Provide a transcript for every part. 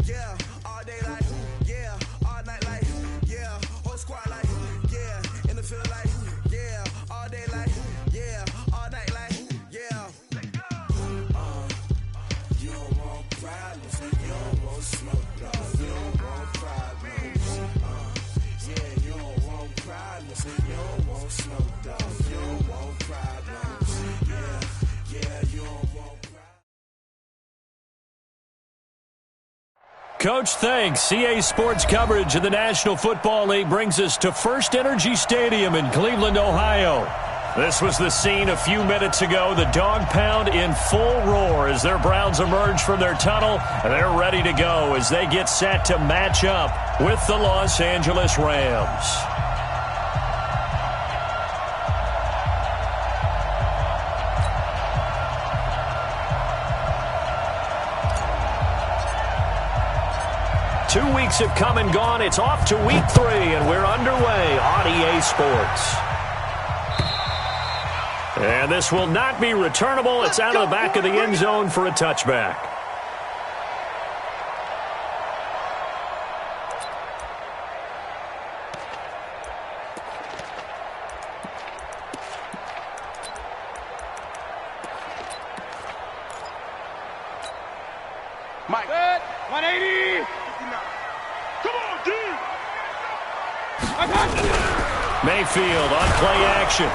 yeah. All day like, yeah. All night like, yeah. Whole squad like, yeah. In the field like, yeah. All day like, yeah. All night like, yeah. You don't want problems, you don't want smoke, though. You don't want problems, yeah. You don't want problems, you don't want smoke, though. You don't want problems, yeah. You don't want problems. Coach, thanks. CA Sports coverage of the National Football League brings us to First Energy Stadium in Cleveland, Ohio. This was the scene a few minutes ago. The dog pound in full roar as their Browns emerge from their tunnel. They're ready to go as they get set to match up with the Los Angeles Rams. Two weeks have come and gone. It's off to week 3, and we're underway on EA Sports. And this will not be returnable. It's out of the back of the end zone for a touchback. Mike. 180. Come on, dude. Mayfield on play action.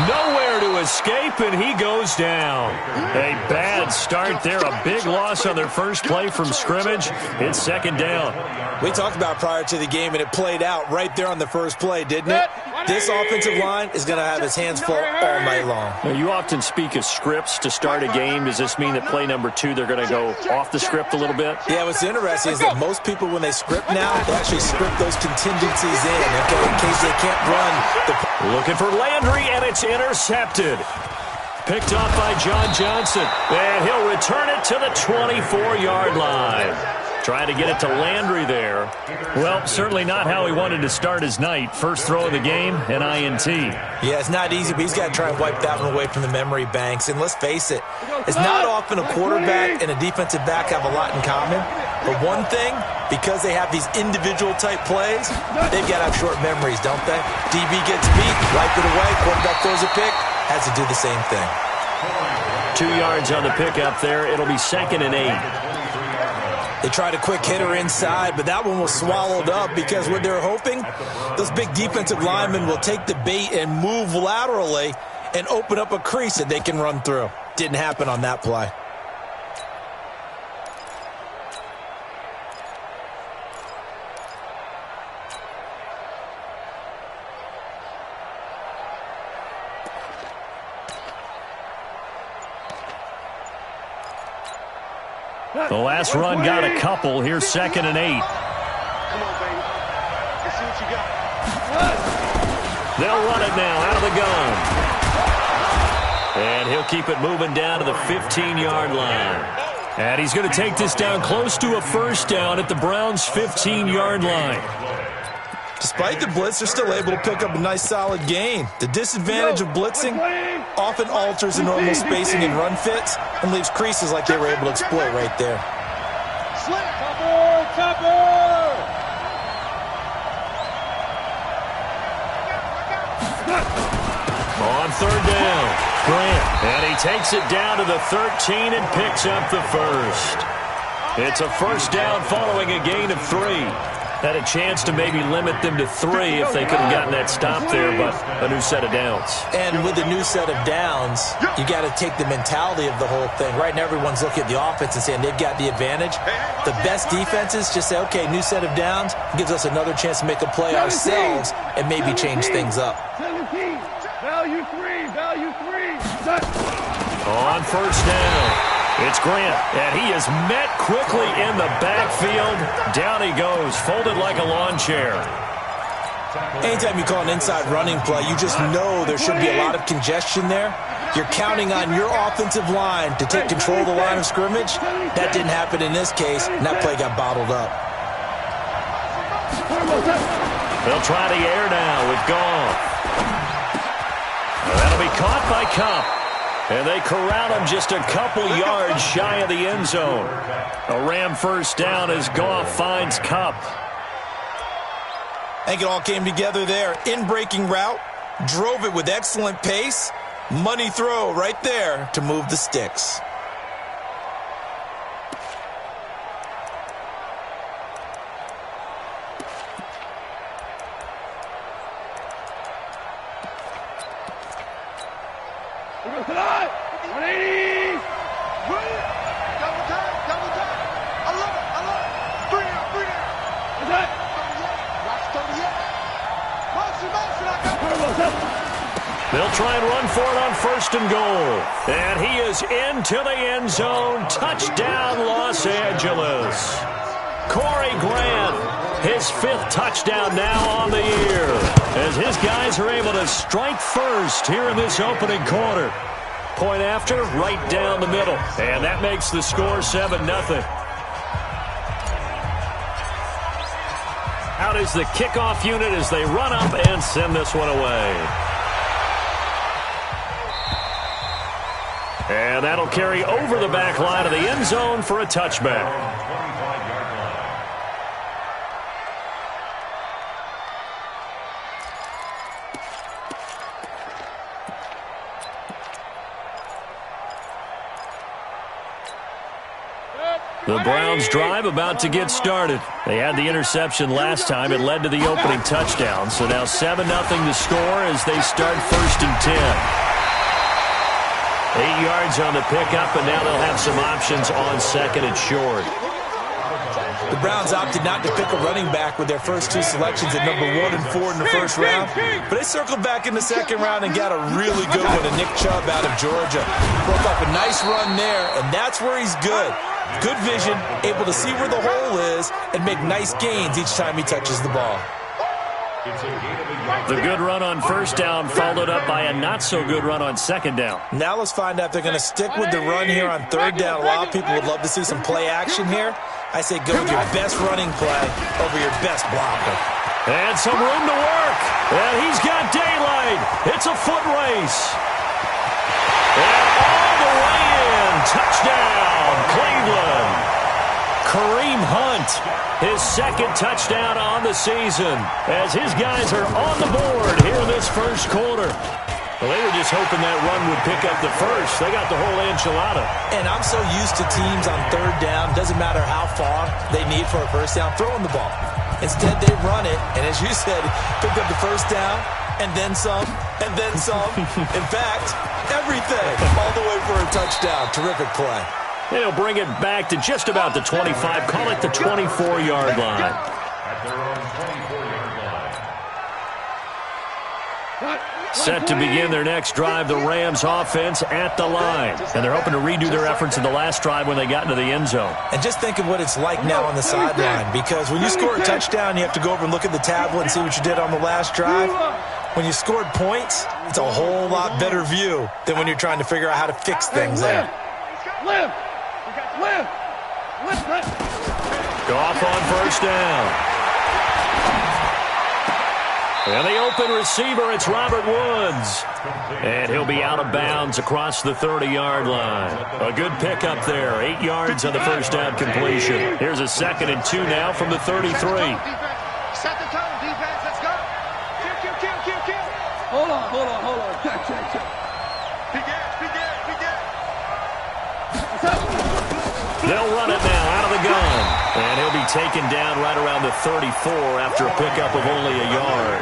Nowhere to escape, and he goes down. A bad start there. A big loss on their first play from scrimmage. It's second down. We talked about prior to the game, and it played out right there on the first play, didn't it? This offensive line is going to have his hands full all night long. Now, you often speak of scripts to start a game. Does this mean that play number 2, they're going to go off the script a little bit? Yeah, what's interesting is that most people, when they script now, they actually script those contingencies in, okay, in case they can't run. Looking for Landry, and it's intercepted. Picked off by John Johnson, and he'll return it to the 24-yard line. Trying to get it to Landry there. Well, certainly not how he wanted to start his night. First throw of the game, an INT. Yeah, it's not easy, but he's got to try and wipe that one away from the memory banks. And let's face it, it's not often a quarterback and a defensive back have a lot in common. But one thing, because they have these individual-type plays, they've got to have short memories, don't they? DB gets beat, wipe it away, quarterback throws a pick, has to do the same thing. 2 yards on the pickup there. It'll be 2nd and 8. They tried a quick hitter inside, but that one was swallowed up because what they're hoping, those big defensive linemen will take the bait and move laterally and open up a crease that they can run through. Didn't happen on that play. The last run got a couple. Here's 2nd and 8. Come on, baby. Let's see what you got. They'll run it now out of the gun. And he'll keep it moving down to the 15-yard line. And he's going to take this down close to a first down at the Browns' 15-yard line. Despite the blitz, they're still able to pick up a nice solid gain. The disadvantage of blitzing often alters the normal spacing and run fits and leaves creases like they were able to exploit right there. On 3rd down, Grant, and he takes it down to the 13 and picks up the first. It's a first down following a gain of 3. Had a chance to maybe limit them to 3 if they could have gotten that stop there, but a new set of downs. And with a new set of downs, you got to take the mentality of the whole thing. Right now, everyone's looking at the offense and saying they've got the advantage. The best defenses just say, okay, new set of downs, gives us another chance to make a play ourselves and maybe change things up. Value 3. On first down. It's Grant, and he is met quickly in the backfield. Down he goes, folded like a lawn chair. Anytime you call an inside running play, you just know there should be a lot of congestion there. You're counting on your offensive line to take control of the line of scrimmage. That didn't happen in this case, and that play got bottled up. They'll try the air now with Goff. That'll be caught by Cup. And they corral him just a couple yards shy of the end zone. A Ram first down as Goff finds Kupp. I think it all came together there. In-breaking route, drove it with excellent pace. Money throw right there to move the sticks. They'll try and run for it on 1st and goal. And he is into the end zone. Touchdown, Los Angeles. Corey Grant, his 5th touchdown now on the year, as his guys are able to strike first here in this opening quarter. Point after, right down the middle. And that makes the score 7-0. Out is the kickoff unit as they run up and send this one away. And that'll carry over the back line of the end zone for a touchback. The Browns drive about to get started. They had the interception last time. It led to the opening touchdown. So now 7-0 the score as they start 1st and 10. 8 yards on the pickup, and now they'll have some options on 2nd and short. The Browns opted not to pick a running back with their first 2 selections at number 1 and 4 in the first round. But they circled back in the 2nd round and got a really good one to Nick Chubb out of Georgia. Broke up a nice run there, and that's where he's good. Good vision, able to see where the hole is, and make nice gains each time he touches the ball. The good run on 1st down followed up by a not-so-good run on 2nd down. Now let's find out if they're going to stick with the run here on 3rd down. A lot of people would love to see some play action here. I say go with your best running play over your best blocker. And some room to work. And he's got daylight. It's a foot race. And all the way in. Touchdown, Cleveland. Kareem Hunt, his 2nd touchdown on the season, as his guys are on the board here in this first quarter. Well, they were just hoping that run would pick up the first. They got the whole enchilada. And I'm so used to teams on 3rd down, doesn't matter how far they need for a first down, throwing the ball. Instead, they run it, and as you said, picked up the first down, and then some, and then some. In fact, everything, all the way for a touchdown. Terrific play. They'll bring it back to just about the 25, call it the 24-yard line. Set to begin their next drive, the Rams offense at the line. And they're hoping to redo their efforts in the last drive when they got into the end zone. And just think of what it's like now on the sideline, because when you score a touchdown, you have to go over and look at the tablet and see what you did on the last drive. When you scored points, it's a whole lot better view than when you're trying to figure out how to fix things there. Goff on 1st down. And the open receiver, it's Robert Woods. And he'll be out of bounds across the 30-yard line. A good pickup there, 8 yards on the first down completion. Here's a 2nd and 2 now from the 33. Set the tone, defense, let's go. Kill. Hold on. Check. They'll run it now out of the gun. And he'll be taken down right around the 34 after a pickup of only a yard.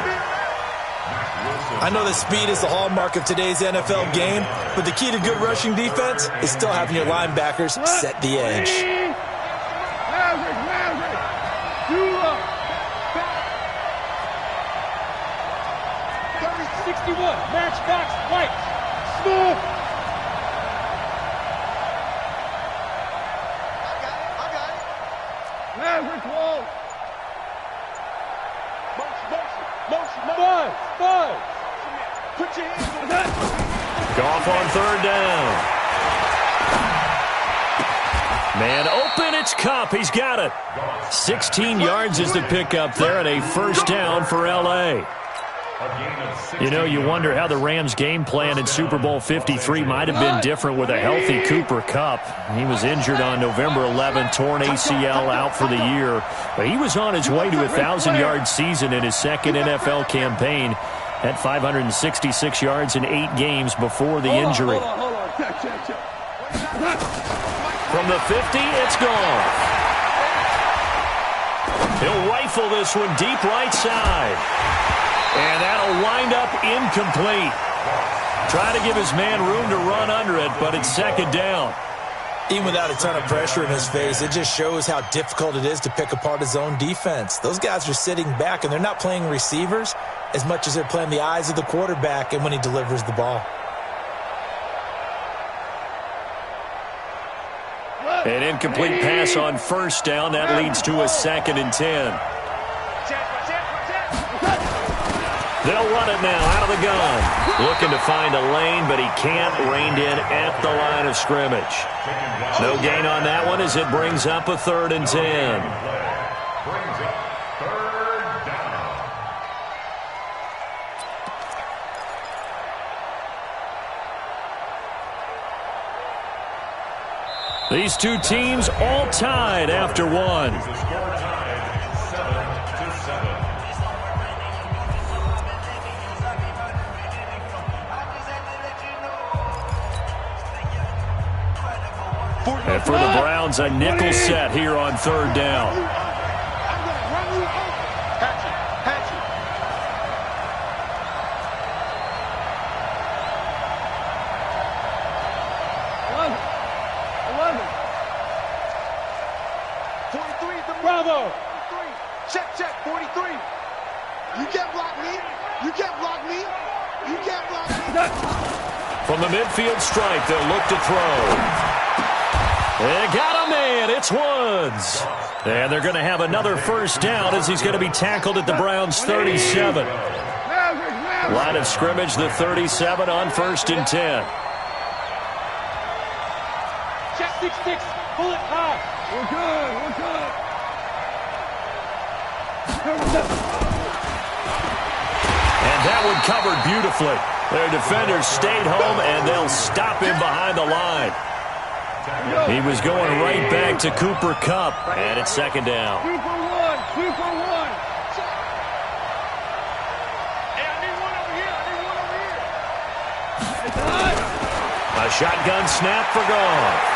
I know that speed is the hallmark of today's NFL game, but the key to good rushing defense is still having your linebackers set the edge. Maverick. 61, matchbox, white, smooth. Maverick wall. Motion. Five. Put your hands on that. Goff on 3rd down. Man open, it's Kupp. He's got it. 16 yards is the pickup there and a first down for L.A. You know, you wonder how the Rams' game plan in Super Bowl 53 might have been different with a healthy Cooper Kupp. He was injured on November 11th, torn ACL, out for the year. But he was on his way to a 1,000-yard season in his second NFL campaign at 566 yards in 8 games before the injury. From the 50, it's gone. He'll rifle this one deep right side. And that'll wind up incomplete. Try to give his man room to run under it, but it's second down. Even without a ton of pressure in his face, it just shows how difficult it is to pick apart his own defense. Those guys are sitting back, and they're not playing receivers as much as they're playing the eyes of the quarterback and when he delivers the ball. An incomplete pass on first down. That leads to a 2nd and 10. They'll run it now out of the gun. Looking to find a lane, but he can't. Reined in at the line of scrimmage. No gain on that one as it brings up a 3rd and 10. These two teams all tied after one. And for the Browns, a nickel set here on 3rd down. Bravo! Check, 43. You can't block me. You can't block me. You can't block me. From the midfield stripe, they'll look to throw. They got a man. It's Woods. And they're going to have another first down as he's going to be tackled at the Browns' 37. Line of scrimmage, the 37 on 1st and 10. Check 6-6. Pull it high. We're good. And that one covered beautifully. Their defenders stayed home, and they'll stop him behind the line. He was going right back to Cooper Kupp, and it's 2nd down. 2 for 1. 2 for 1. Hey, I need one over here. A shotgun snap for Goff.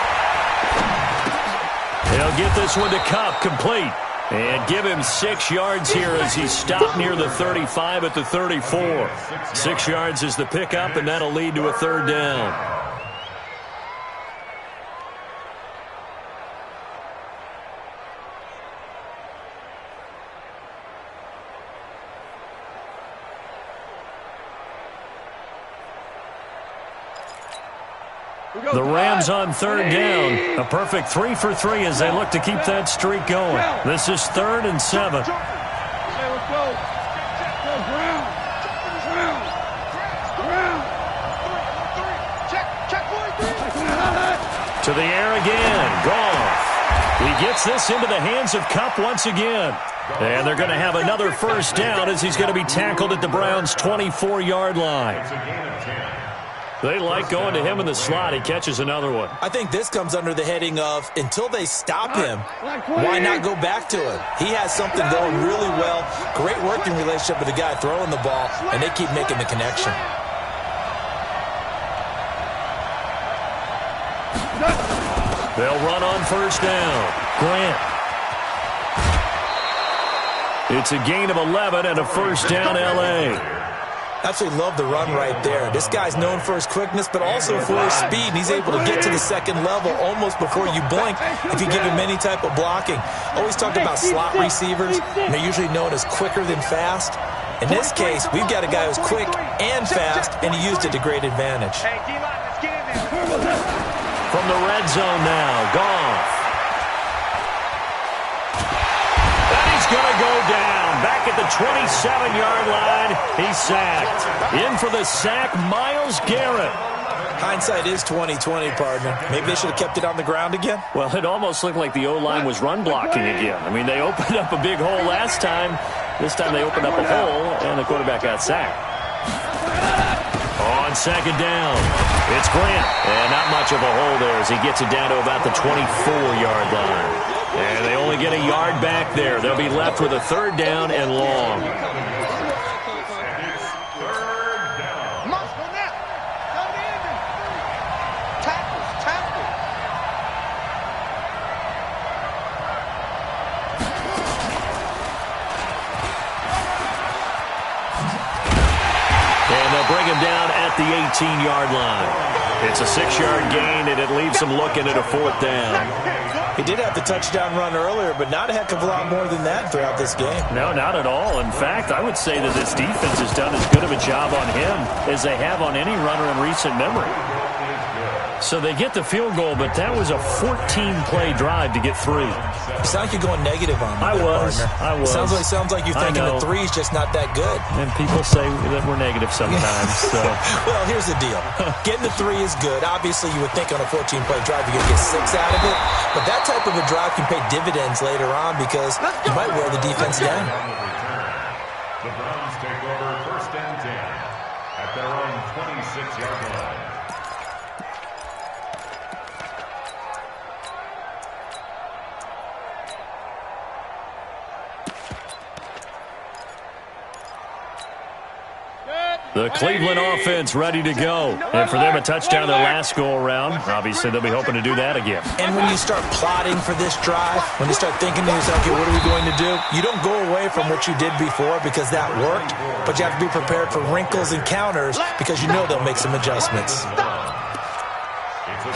He'll get this one to Kupp, complete. And give him 6 yards here as he's stopped near the 35 at the 34. 6 yards is the pickup, and that'll lead to a 3rd down. The Rams on 3rd down. A perfect 3 for 3 as they look to keep that streak going. This is 3rd and 7. To the air again. Goff. He gets this into the hands of Kupp once again. And they're going to have another first down as he's going to be tackled at the Browns' 24-yard line. They like going to him in the slot. He catches another one. I think this comes under the heading of until they stop him, why not go back to him? He has something going really well. Great working relationship with the guy throwing the ball, and they keep making the connection. They'll run on first down. Grant. It's a gain of 11 and a first down, L.A. Absolutely love the run right there. This guy's known for his quickness, but also for his speed. And he's able to get to the 2nd level almost before you blink if you give him any type of blocking. Always talk about slot receivers, and they're usually known as quicker than fast. In this case, we've got a guy who's quick and fast, and he used it to great advantage. From the red zone now, Goff. Going to go down. Back at the 27-yard line. He's sacked. In for the sack, Myles Garrett. Hindsight is 20/20, partner. Maybe they should have kept it on the ground again. Well, it almost looked like the O-line was run blocking again. I mean, they opened up a big hole last time. This time they opened up a hole, and the quarterback got sacked. On second down, it's Grant. And not much of a hole there as he gets it down to about the 24-yard line. And they only get a yard back there. They'll be left with a third down and long. Bring him down at the 18-yard line. It's a 6-yard gain, and it leaves him looking at a fourth down. He did have the touchdown run earlier, but not a heck of a lot more than that throughout this game. No, not at all. In fact, I would say that this defense has done as good of a job on him as they have on any runner in recent memory. So they get the field goal, but that was a 14-play drive to get 3. You sound like you're going negative on me. I was. It sounds like you're thinking the 3's just not that good. And people say that we're negative sometimes. So. Well, here's the deal. Getting the 3 is good. Obviously, you would think on a 14-play drive you're going to get 6 out of it. But that type of a drive can pay dividends later on because you might wear the defense down. The Browns take over 1st and 10 at their own 26-yard line. The Cleveland offense ready to go. And for them, a touchdown their last go-around. Obviously, they'll be hoping to do that again. And when you start plotting for this drive, when you start thinking to yourself, okay, what are we going to do? You don't go away from what you did before because that worked, but you have to be prepared for wrinkles and counters because you know they'll make some adjustments.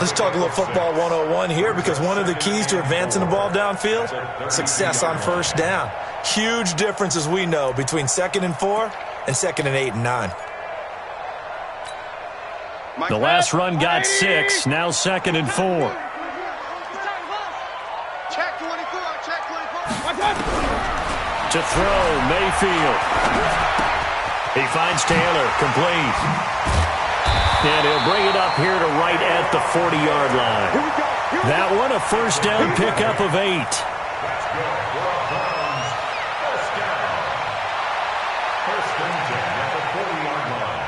Let's talk a little football 101 here because one of the keys to advancing the ball downfield, success on 1st down. Huge difference, as we know, between 2nd and 4 and 2nd and 8 and 9. The last run got 6, now 2nd and 4. Check 24, check 24. To throw, Mayfield. He finds Taylor, complete. And he'll bring it up here to right at the 40-yard line. That one a 1st down pickup of 8. Let's go for a Browns 1st down. 1st and 10 at the 40-yard line.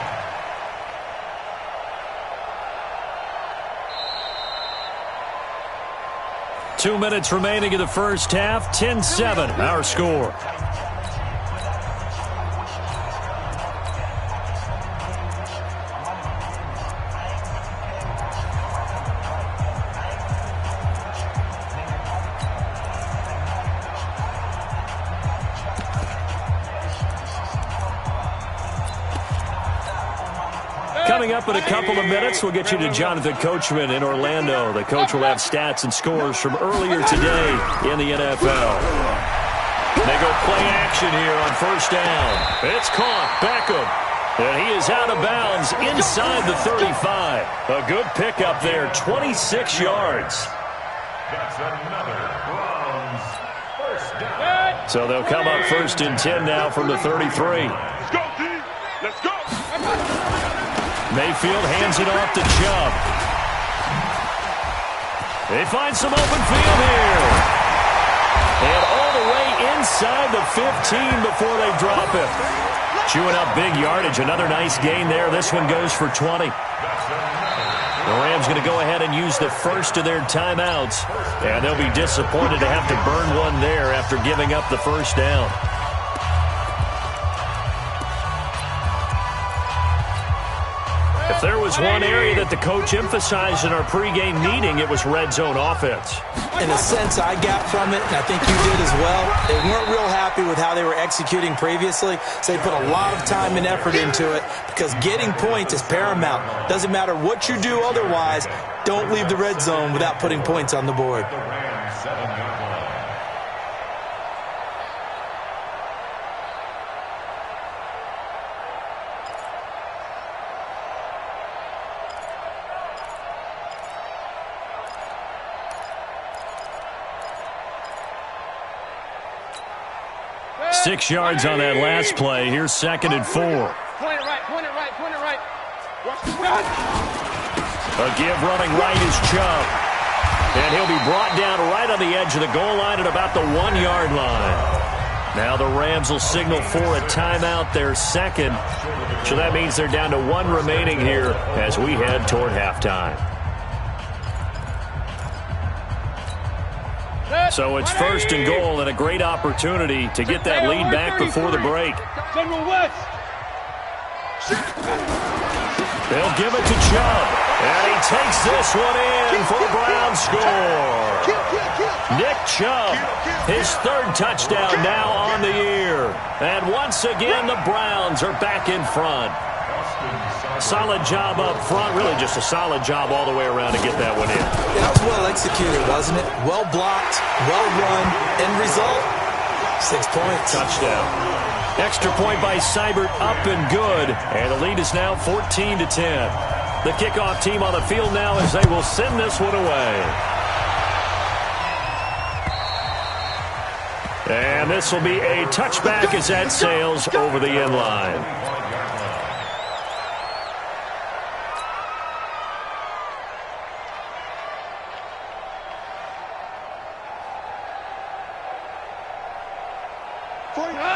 2 minutes remaining in the first half. 10-7, our score. Coming up in a couple of minutes, we'll get you to Jonathan Coachman in Orlando. The coach will have stats and scores from earlier today in the NFL. They go play action here on 1st down. It's caught. Beckham. And he is out of bounds inside the 35. A good pickup there, 26 yards. That's another Browns 1st down. So they'll come up 1st and 10 now from the 33. Let's go, D. Let's go. Mayfield hands it off to Chubb. They find some open field here. And all the way inside the 15 before they drop it. Chewing up big yardage. Another nice gain there. This one goes for 20. The Rams going to go ahead and use the first of their timeouts. And they'll be disappointed to have to burn one there after giving up the 1st down. If there was one area that the coach emphasized in our pregame meeting, it was red zone offense. In a sense, I got from it, and I think you did as well. They weren't real happy with how they were executing previously, so they put a lot of time and effort into it because getting points is paramount. Doesn't matter what you do otherwise, don't leave the red zone without putting points on the board. The Rams 7-yard line. 6 yards on that last play. Here's 2nd and 4. Point it right, point it right, point it right. A give running right is Chubb. And he'll be brought down right on the edge of the goal line at about the 1-yard line. Now the Rams will signal for a timeout, their second. So that means they're down to one remaining here as we head toward halftime. So it's first and goal and a great opportunity to get that lead back before the break. General West. They'll give it to Chubb. And he takes this one in for a Browns score. Nick Chubb, his third touchdown now on the year. And once again, the Browns are back in front. Solid job up front, really just a solid job all the way around to get that one in. That was well executed, wasn't it? Well blocked, well run. End result, 6 points. Touchdown. Extra point by Seibert, up and good. And the lead is now 14-10. The kickoff team on the field now as they will send this one away. And this will be a touchback as that sails over the end line.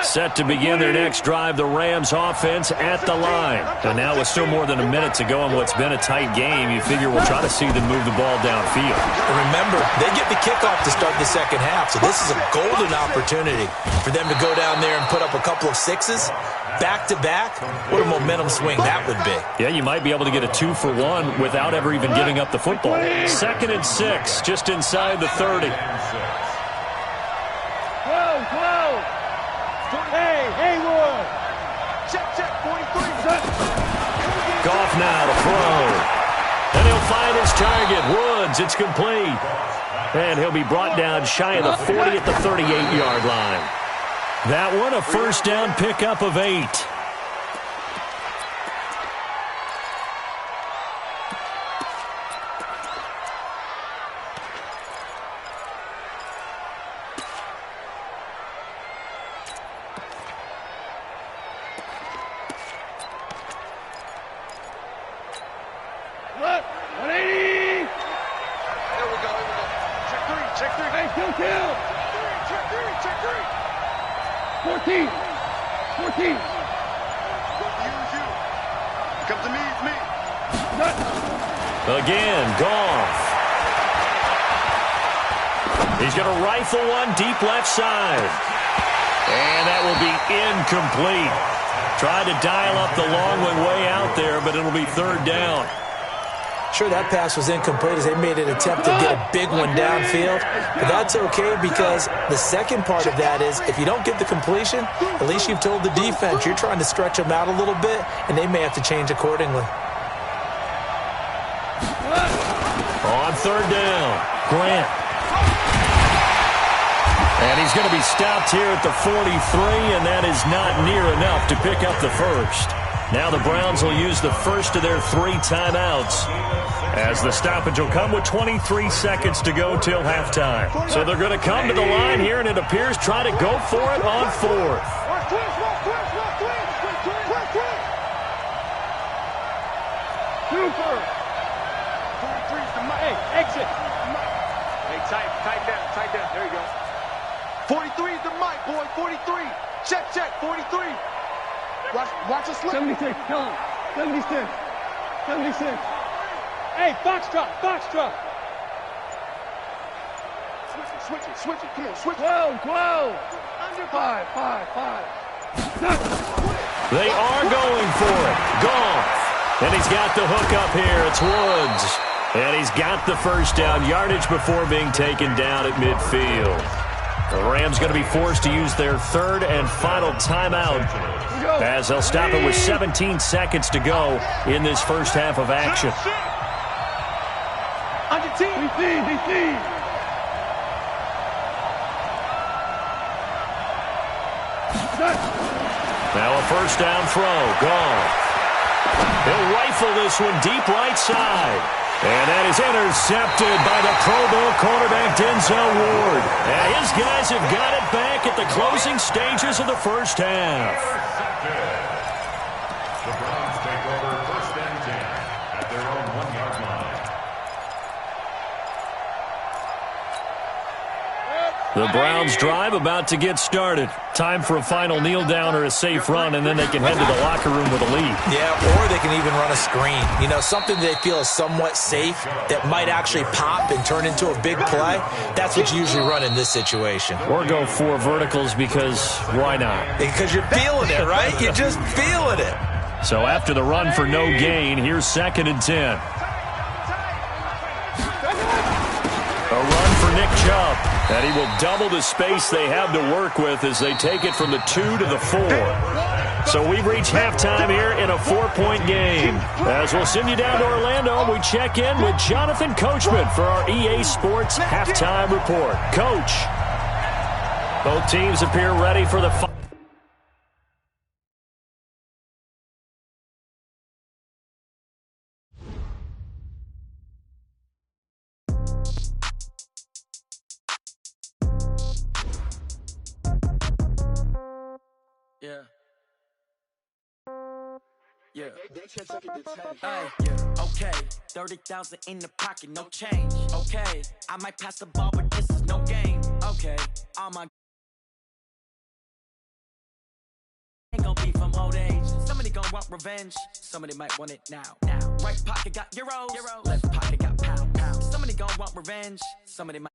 Set to begin their next drive, the Rams offense at the line. And now with still more than a minute to go in what's been a tight game, you figure we'll try to see them move the ball downfield. And remember, they get the kickoff to start the second half, so this is a golden opportunity for them to go down there and put up a couple of sixes back-to-back. What a momentum swing that would be. Yeah, you might be able to get a 2-for-1 without ever even giving up the football. 2nd and 6, just inside the 30. Hey, Haywood! Check, 43. Goff now to throw. And he'll find his target. Woods, it's complete. And he'll be brought down shy of the 40 at the 38-yard line. That one, a first down pickup of 8. Again, Goff. He's going to rifle one deep left side. And that will be incomplete. Tried to dial up the long one way out there, but it'll be third down. Sure, that pass was incomplete as they made an attempt to get a big one downfield. But that's okay because the second part of that is if you don't get the completion, at least you've told the defense you're trying to stretch them out a little bit, and they may have to change accordingly. On third down, Grant. And he's going to be stopped here at the 43, and that is not near enough to pick up the first. Now the Browns will use the first of their 3 timeouts as the stoppage will come with 23 seconds to go till halftime. So they're going to come to the line here, and it appears try to go for it on 4th. Hey, exit. Hey, tight down. There you go. 43 is the mic, boy. 43. Check. 43. Watch the slip. 76. Tell him. 76. Hey, Foxtrot. Switch it. Come on, switch it. 12. Under 5. They are going for it. Goff. And he's got the hook up here. It's Woods. And he's got the first down yardage before being taken down at midfield. The Rams going to be forced to use their third and final timeout as they'll stop it with 17 seconds to go in this first half of action. Now a first down throw. Goff. He'll rifle this one deep right side. And that is intercepted by the Pro Bowl cornerback Denzel Ward. And his guys have got it back at the closing stages of the first half. The Browns take over first and 10 at their own 1-yard line. The Browns drive about to get started. Time for a final kneel down or a safe run, and then they can head to the locker room with a lead. Yeah, or they can even run a screen. You know, something they feel is somewhat safe that might actually pop and turn into a big play. That's what you usually run in this situation. Or go 4 verticals because why not? Because you're feeling it, right? You're just feeling it. So after the run for no gain, here's 2nd and 10. A run for Nick Chubb. And he will double the space they have to work with as they take it from the 2 to the 4. So we've reached halftime here in a 4-point game. As we'll send you down to Orlando, we check in with Jonathan Coachman for our EA Sports Halftime Report. Coach, both teams appear ready for the final. Yeah. Okay. 30,000 in the pocket, no change. Okay. I might pass the ball, but this is no game. Okay. All my ain't gonna be from old age. Somebody gonna want revenge. Somebody might want it now. Right pocket got euros. Left pocket got pound. Somebody gonna want revenge. Somebody might.